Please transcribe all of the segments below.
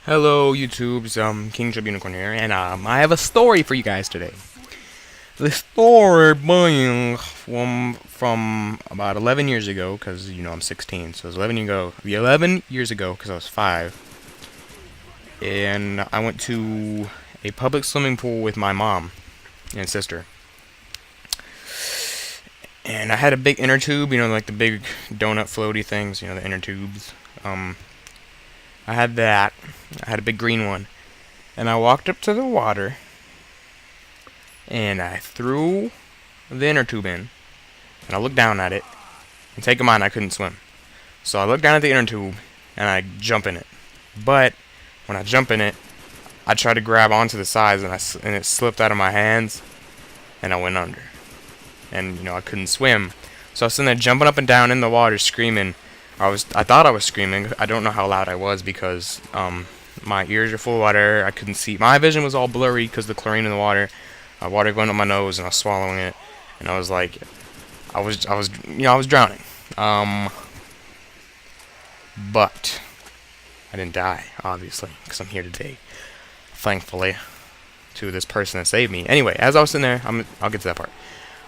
Hello, YouTube's King Trib Unicorn here, and I have a story for you guys today. The story being from about 11 years ago, because I'm 16, so it was 11 years ago, because I was 5, and I went to a public swimming pool with my mom and sister, and I had a big inner tube, like the big donut floaty things, the inner tubes. I had that. I had a big green one. And I walked up to the water and I threw the inner tube in. And I looked down at it. And take in mind, I couldn't swim. So I looked down at the inner tube and I jump in it. But when I jump in it, I tried to grab onto the sides and it slipped out of my hands and I went under. And I couldn't swim. So I was sitting there jumping up and down in the water screaming. I thought I was screaming. I don't know how loud I was because my ears are full of water. I couldn't see. My vision was all blurry because the chlorine in the water. Water going up my nose and I was swallowing it, and I was like, I was drowning. But I didn't die, obviously, because I'm here today, thankfully, to this person that saved me. Anyway, as I was sitting there, I'll get to that part.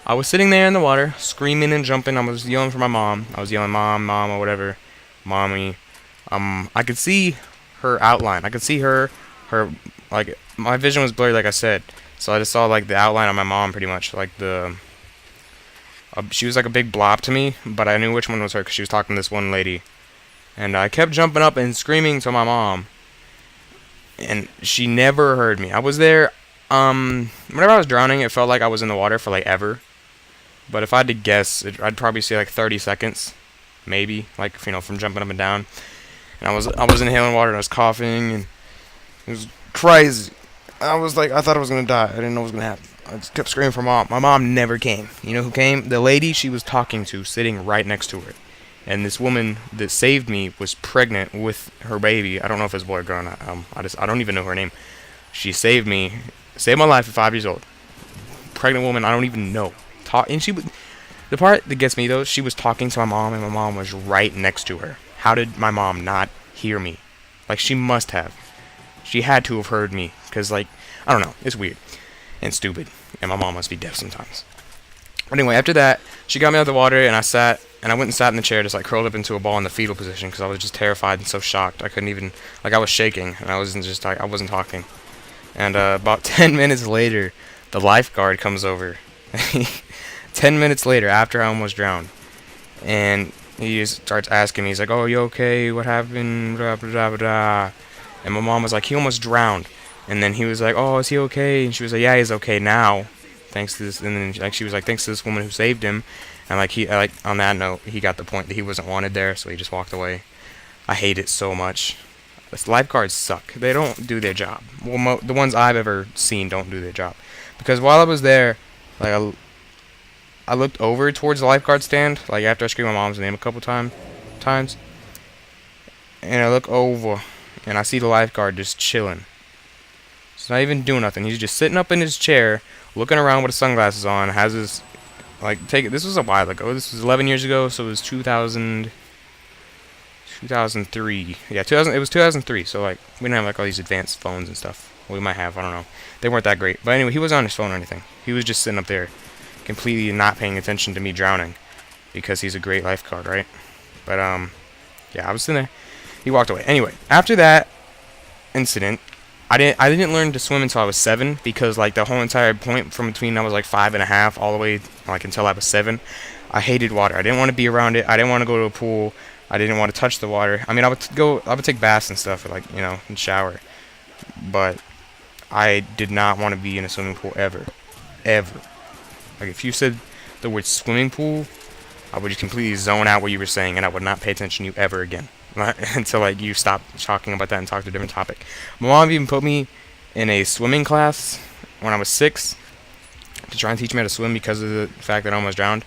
I was sitting there in the water, screaming and jumping. I was yelling for my mom. I was yelling, "Mom, Mom," or whatever, "Mommy." I could see her outline. I could see her, like, my vision was blurry, like I said. So I just saw, like, the outline of my mom, pretty much. Like, she was like a big blob to me, but I knew which one was her because she was talking to this one lady. And I kept jumping up and screaming to my mom. And she never heard me. I was there, whenever I was drowning, it felt like I was in the water for, like, ever. But if I had to guess, I'd probably say like 30 seconds, maybe, like, from jumping up and down. And I was inhaling water and I was coughing and it was crazy. I thought I was gonna die. I didn't know what was gonna happen. I just kept screaming for mom. My mom never came. You know who came? The lady she was talking to, sitting right next to her. And this woman that saved me was pregnant with her baby. I don't know if it's boy or girl. I don't even know her name. She saved me, saved my life at 5 years old. Pregnant woman I don't even know. The part that gets me though, she was talking to my mom and my mom was right next to her. How did my mom not hear me? Like, she must have. She had to have heard me, because, like, I don't know, it's weird and stupid, and my mom must be deaf sometimes. But anyway, after that, she got me out of the water and I went and sat in the chair, just like curled up into a ball in the fetal position because I was just terrified and so shocked. I couldn't even, like, I was shaking and I wasn't talking. And about 10 minutes later, the lifeguard comes over. 10 minutes later, after I almost drowned, and he just starts asking me, he's like, "Oh, you okay? What happened? Blah, blah, blah, blah." And my mom was like, "He almost drowned." And then he was like, "Oh, is he okay?" And she was like, "Yeah, he's okay now, thanks to this." And then, like, she was like, "Thanks to this woman who saved him." And, like, on that note, he got the point that he wasn't wanted there, so he just walked away. I hate it so much. This lifeguards suck. They don't do their job. Well, the ones I've ever seen don't do their job. Because while I was there, like, I looked over towards the lifeguard stand, like, after I screamed my mom's name a couple times, and I look over, and I see the lifeguard just chilling. He's not even doing nothing. He's just sitting up in his chair, looking around with his sunglasses on, has his, like, this was a while ago. This was 11 years ago, so it was 2003. Yeah, it was 2003, so, like, we didn't have, like, all these advanced phones and stuff. We might have, I don't know. They weren't that great. But anyway, he wasn't on his phone or anything. He was just sitting up there, completely not paying attention to me drowning, because he's a great lifeguard, right? But yeah, I was sitting there. He walked away. Anyway, after that incident, I didn't learn to swim until I was 7, because, like, the whole entire point from between I was like 5 and a half all the way, like, until I was 7, I hated water. I didn't want to be around it. I didn't want to go to a pool. I didn't want to touch the water. I mean, I would take baths and stuff, like, and shower, but I did not want to be in a swimming pool ever, ever. Like, if you said the word swimming pool, I would just completely zone out what you were saying, and I would not pay attention to you ever again. Until, like, you stop talking about that and talk to a different topic. My mom even put me in a swimming class when I was 6 to try and teach me how to swim because of the fact that I almost drowned.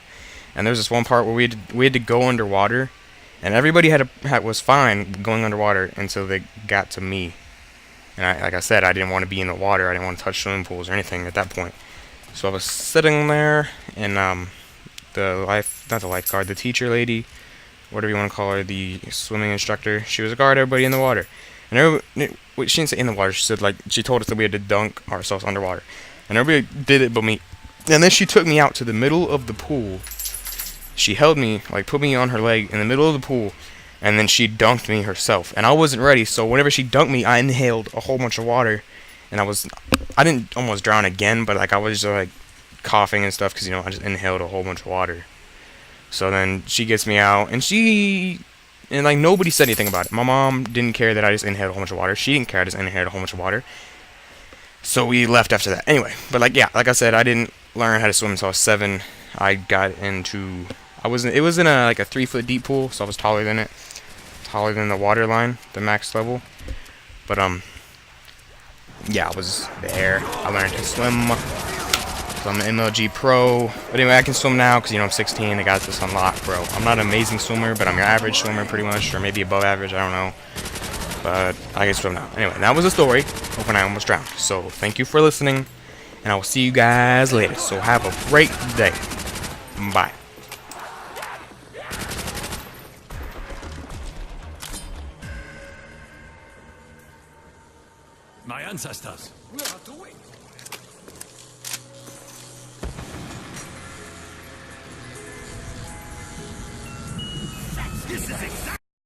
And there was this one part where we had to go underwater, and everybody was fine going underwater until they got to me. And like I said, I didn't want to be in the water. I didn't want to touch swimming pools or anything at that point. So I was sitting there, and not the lifeguard, the teacher lady, whatever you want to call her, the swimming instructor, she was a guard everybody in the water. And everybody, wait, she didn't say in the water. She said, like, she told us that we had to dunk ourselves underwater. And everybody did it but me. And then she took me out to the middle of the pool. She held me, like, put me on her leg in the middle of the pool. And then she dunked me herself. And I wasn't ready, so whenever she dunked me, I inhaled a whole bunch of water. And I didn't almost drown again, but, like, I was just, like, coughing and stuff because, you know, I just inhaled a whole bunch of water. So then she gets me out, and like nobody said anything about it. My mom didn't care that I just inhaled a whole bunch of water. She didn't care I just inhaled a whole bunch of water. So we left after that. Anyway, but like yeah, like I said, I didn't learn how to swim until I was 7. I got into it was in a like a 3-foot deep pool, so I was taller than it. Taller than the water line, the max level. But yeah, I was there. I learned to swim. So I'm an MLG pro. But anyway, I can swim now because, you know, I'm 16. I got this unlocked, bro. I'm not an amazing swimmer, but I'm your average swimmer pretty much. Or maybe above average, I don't know. But I can swim now. Anyway, that was the story of when I almost drowned. So thank you for listening. And I will see you guys later. So have a great day. Bye. My ancestors. This is it.